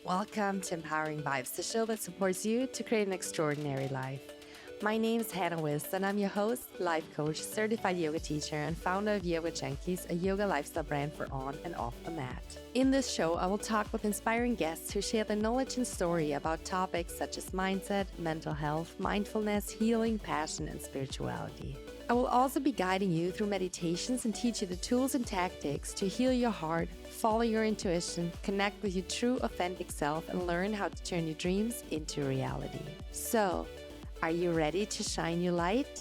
Welcome to Empowering Vibez, the show that supports you to create an extraordinary life. My name is Hannah Wiss, and I'm your host, life coach, certified yoga teacher, and founder of Yoga Junkies, a yoga lifestyle brand for on and off the mat. In this show, I will talk with inspiring guests who share their knowledge and story about topics such as mindset, mental health, mindfulness, healing, passion, and spirituality. I will also be guiding you through meditations and teach you the tools and tactics to heal your heart, follow your intuition, connect with your true authentic self, and learn how to turn your dreams into reality. So, are you ready to shine your light?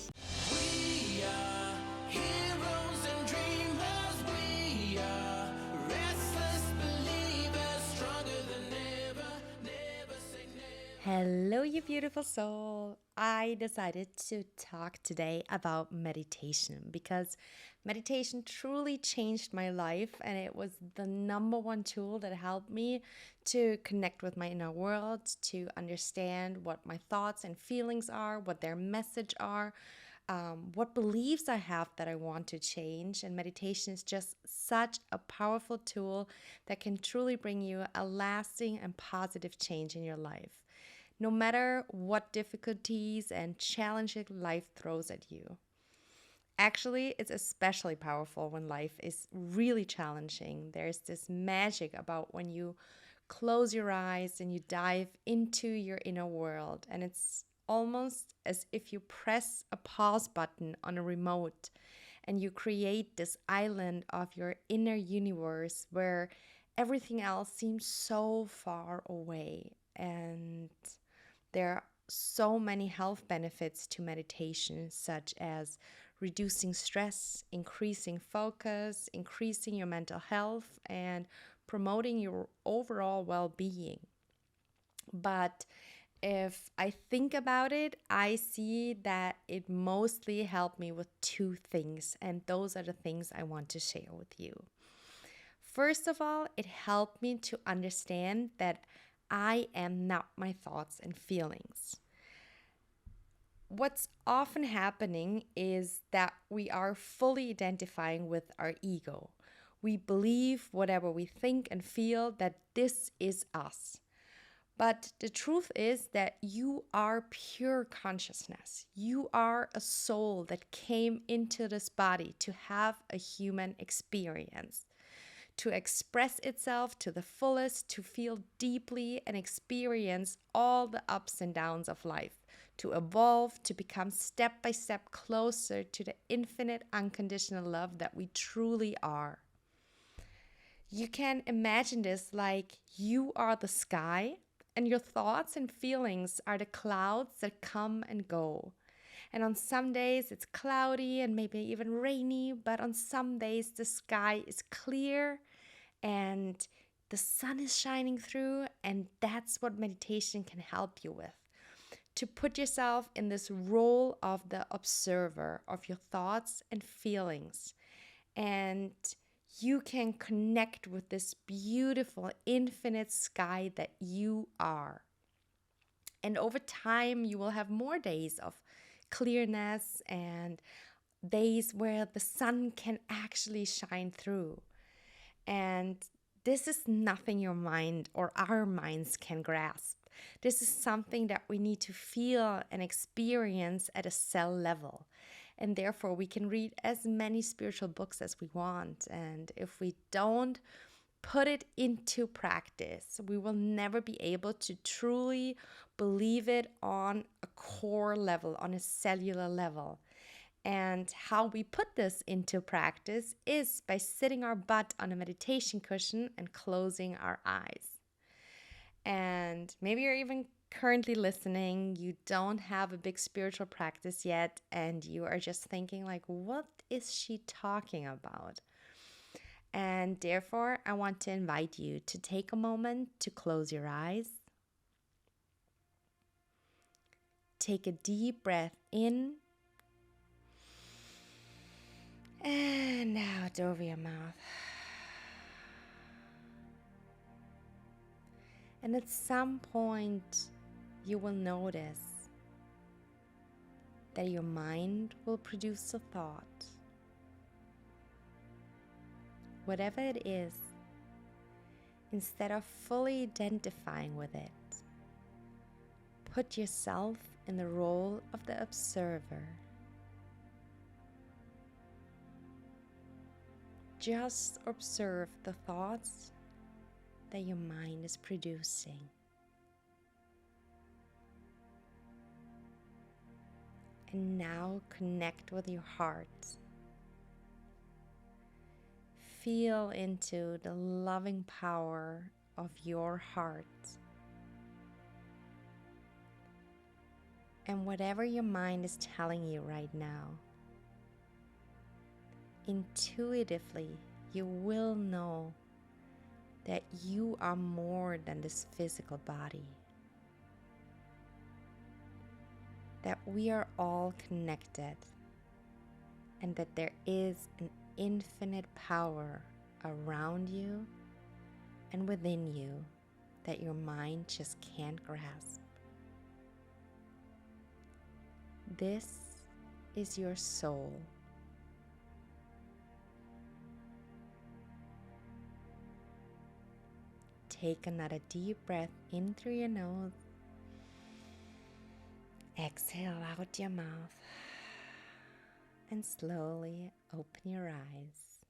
We are heroes and dreamers. We are restless believers, stronger than ever. Never say never. Hello, you beautiful soul. I decided to talk today about meditation because meditation truly changed my life, and it was the number one tool that helped me to connect with my inner world, to understand what my thoughts and feelings are, what their message are, what beliefs I have that I want to change. And meditation is just such a powerful tool that can truly bring you a lasting and positive change in your life, no matter what difficulties and challenges life throws at you. Actually, it's especially powerful when life is really challenging. There's this magic about when you close your eyes and you dive into your inner world, and it's almost as if you press a pause button on a remote and you create this island of your inner universe where everything else seems so far away. And there are so many health benefits to meditation, such as reducing stress, increasing focus, increasing your mental health, and promoting your overall well being. But if I think about it, I see that it mostly helped me with two things, and those are the things I want to share with you. First of all, it helped me to understand that I am not my thoughts and feelings. What's often happening is that we are fully identifying with our ego. We believe whatever we think and feel that this is us. But the truth is that you are pure consciousness. You are a soul that came into this body to have a human experience, to express itself to the fullest, to feel deeply and experience all the ups and downs of life, to evolve, to become step by step closer to the infinite unconditional love that we truly are. You can imagine this like you are the sky and your thoughts and feelings are the clouds that come and go. And on some days it's cloudy and maybe even rainy, but on some days the sky is clear and the sun is shining through, and that's what meditation can help you with. To put yourself in this role of the observer of your thoughts and feelings, and you can connect with this beautiful infinite sky that you are. And over time, you will have more days of clearness and days where the sun can actually shine through. And this is nothing your mind or our minds can grasp. This is something that we need to feel and experience at a cell level. And therefore, we can read as many spiritual books as we want. And if we don't put it into practice, we will never be able to truly believe it on a core level, on a cellular level. And how we put this into practice is by sitting our butt on a meditation cushion and closing our eyes. And maybe you're even currently listening, you don't have a big spiritual practice yet, and you are just thinking like, what is she talking about? And therefore, I want to invite you to take a moment to close your eyes. Take a deep breath in and out over your mouth. And at some point, you will notice that your mind will produce a thought. Whatever it is, instead of fully identifying with it. Put yourself in the role of the observer. Just observe the thoughts that your mind is producing. And now connect with your heart. Feel into the loving power of your heart. And whatever your mind is telling you right now, intuitively you will know that you are more than this physical body. That we are all connected and that there is an infinite power around you and within you that your mind just can't grasp. This is your soul. Take another deep breath in through your nose. Exhale out your mouth. And slowly open your eyes.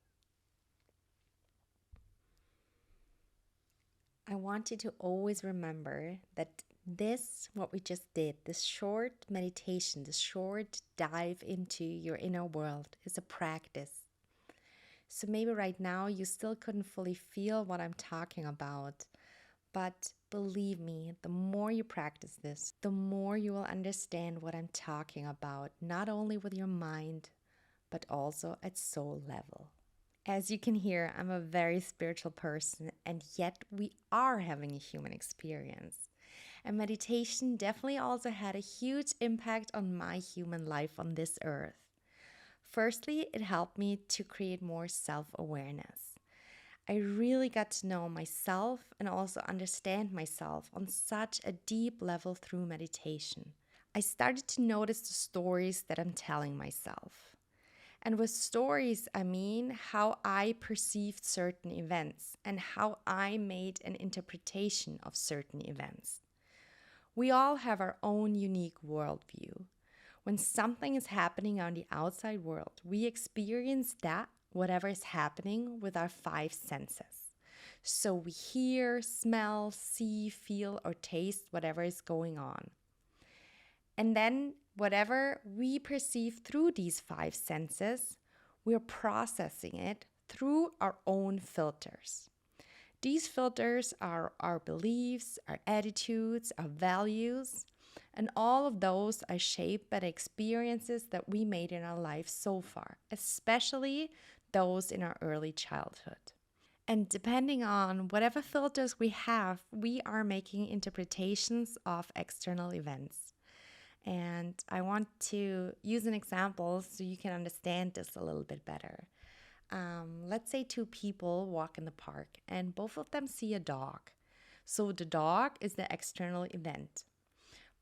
I want you to always remember that what we just did, this short meditation, this short dive into your inner world is a practice. So maybe right now you still couldn't fully feel what I'm talking about, but believe me, the more you practice this, the more you will understand what I'm talking about, not only with your mind, but also at soul level. As you can hear, I'm a very spiritual person, and yet we are having a human experience. And meditation definitely also had a huge impact on my human life on this earth. Firstly, it helped me to create more self-awareness. I really got to know myself and also understand myself on such a deep level through meditation. I started to notice the stories that I'm telling myself. And with stories, I mean how I perceived certain events and how I made an interpretation of certain events. We all have our own unique worldview. When something is happening on the outside world, we experience that, whatever is happening, with our five senses. So we hear, smell, see, feel, or taste whatever is going on. And then whatever we perceive through these five senses, we're processing it through our own filters. These filters are our beliefs, our attitudes, our values, and all of those are shaped by the experiences that we made in our life so far, especially those in our early childhood. And depending on whatever filters we have, we are making interpretations of external events. And I want to use an example so you can understand this a little bit better. Let's say two people walk in the park and both of them see a dog. So the dog is the external event.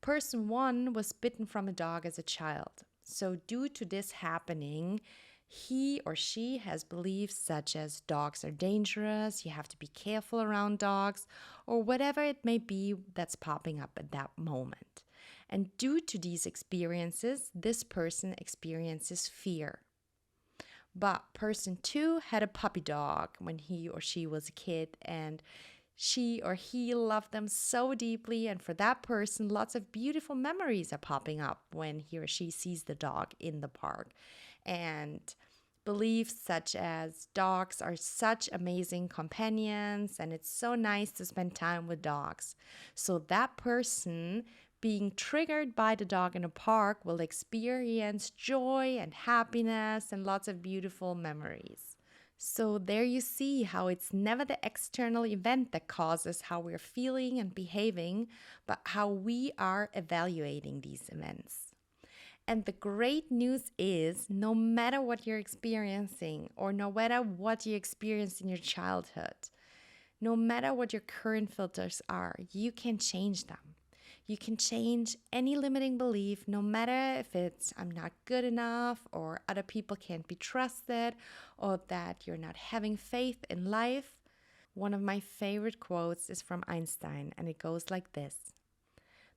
Person one was bitten from a dog as a child. So due to this happening, he or she has beliefs such as dogs are dangerous, you have to be careful around dogs, or whatever it may be that's popping up at that moment. And due to these experiences, this person experiences fear. But person two had a puppy dog when he or she was a kid, and she or he loved them so deeply. And for that person, lots of beautiful memories are popping up when he or she sees the dog in the park. And beliefs such as dogs are such amazing companions and it's so nice to spend time with dogs. So that person being triggered by the dog in a park will experience joy and happiness and lots of beautiful memories. So there you see how it's never the external event that causes how we're feeling and behaving, but how we are evaluating these events. And the great news is no matter what you're experiencing or no matter what you experienced in your childhood, no matter what your current filters are, you can change them. You can change any limiting belief, no matter if it's I'm not good enough or other people can't be trusted or that you're not having faith in life. One of my favorite quotes is from Einstein, and it goes like this: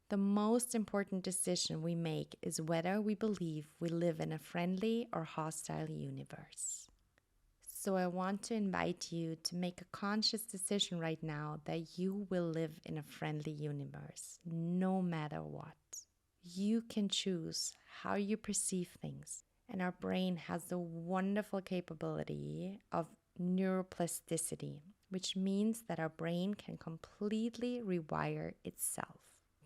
"The most important decision we make is whether we believe we live in a friendly or hostile universe." So I want to invite you to make a conscious decision right now that you will live in a friendly universe, no matter what. You can choose how you perceive things, and our brain has the wonderful capability of neuroplasticity, which means that our brain can completely rewire itself.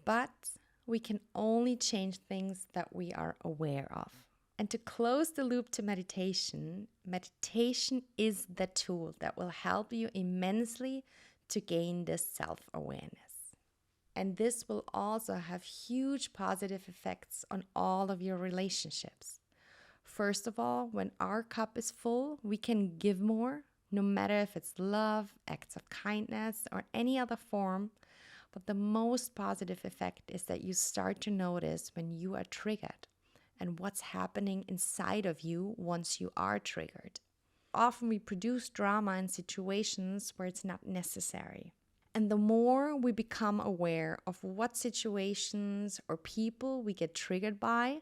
But we can only change things that we are aware of. And to close the loop to meditation, meditation is the tool that will help you immensely to gain this self-awareness. And this will also have huge positive effects on all of your relationships. First of all, when our cup is full, we can give more, no matter if it's love, acts of kindness, or any other form. But the most positive effect is that you start to notice when you are triggered and what's happening inside of you once you are triggered. Often we produce drama in situations where it's not necessary. And the more we become aware of what situations or people we get triggered by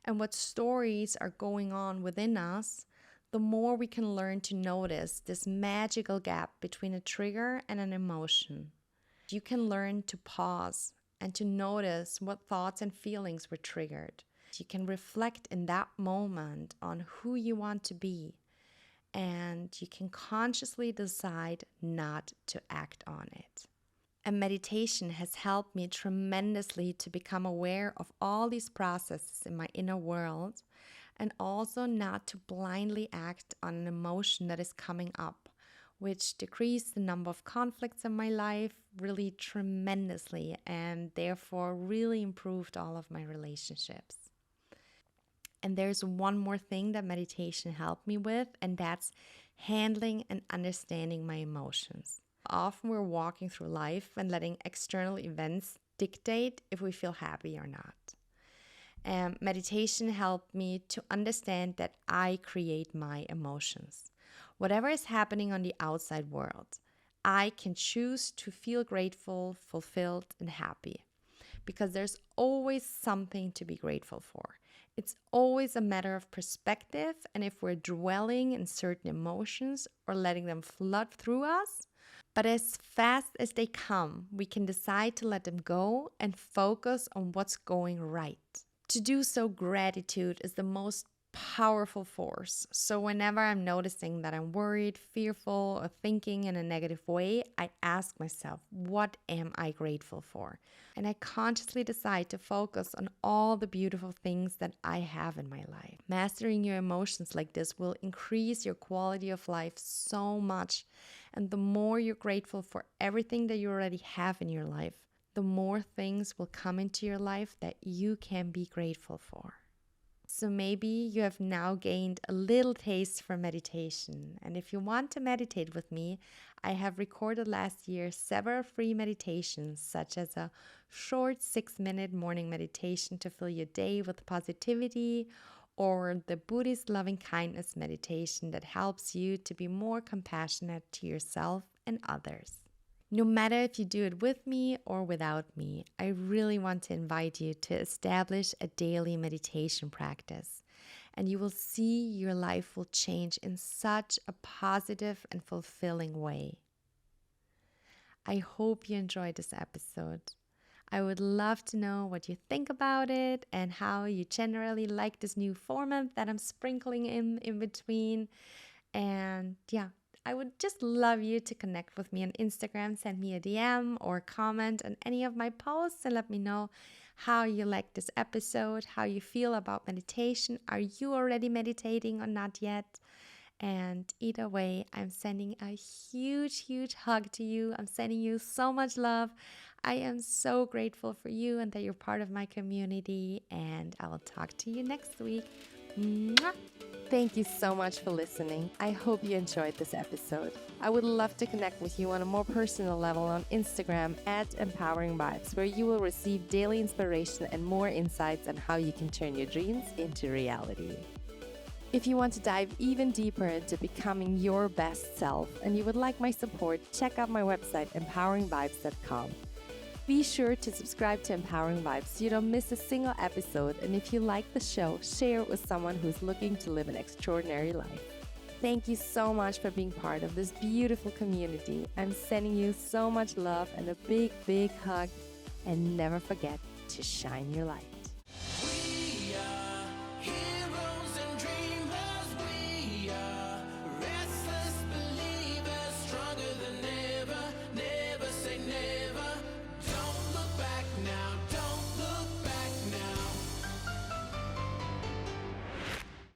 and what stories are going on within us, the more we can learn to notice this magical gap between a trigger and an emotion. You can learn to pause and to notice what thoughts and feelings were triggered. You can reflect in that moment on who you want to be, and you can consciously decide not to act on it. And meditation has helped me tremendously to become aware of all these processes in my inner world, and also not to blindly act on an emotion that is coming up, which decreased the number of conflicts in my life really tremendously, and therefore really improved all of my relationships. And there's one more thing that meditation helped me with, and that's handling and understanding my emotions. Often we're walking through life and letting external events dictate if we feel happy or not. Meditation helped me to understand that I create my emotions. Whatever is happening on the outside world, I can choose to feel grateful, fulfilled, and happy, because there's always something to be grateful for. It's always a matter of perspective, and if we're dwelling in certain emotions or letting them flood through us, but as fast as they come, we can decide to let them go and focus on what's going right. To do so, gratitude is the most powerful force. So whenever I'm noticing that I'm worried, fearful, or thinking in a negative way, I ask myself, what am I grateful for? And I consciously decide to focus on all the beautiful things that I have in my life. Mastering your emotions like this will increase your quality of life so much. And the more you're grateful for everything that you already have in your life, the more things will come into your life that you can be grateful for. So maybe you have now gained a little taste for meditation. And if you want to meditate with me, I have recorded last year several free meditations, such as a short 6-minute morning meditation to fill your day with positivity, or the Buddhist loving kindness meditation that helps you to be more compassionate to yourself and others. No matter if you do it with me or without me, I really want to invite you to establish a daily meditation practice, and you will see your life will change in such a positive and fulfilling way. I hope you enjoyed this episode. I would love to know what you think about it and how you generally like this new format that I'm sprinkling in between. And yeah, I would just love you to connect with me on Instagram. Send me a DM or comment on any of my posts and let me know how you like this episode, how you feel about meditation. Are you already meditating or not yet? And either way, I'm sending a huge, huge hug to you. I'm sending you so much love. I am so grateful for you and that you're part of my community. And I will talk to you next week. Mwah! Thank you so much for listening. I hope you enjoyed this episode. I would love to connect with you on a more personal level on Instagram at Empowering Vibez, where you will receive daily inspiration and more insights on how you can turn your dreams into reality. If you want to dive even deeper into becoming your best self and you would like my support, check out my website, empoweringvibes.com. Be sure to subscribe to Empowering Vibes so you don't miss a single episode. And if you like the show, share it with someone who's looking to live an extraordinary life. Thank you so much for being part of this beautiful community. I'm sending you so much love and a big, big hug. And never forget to shine your light.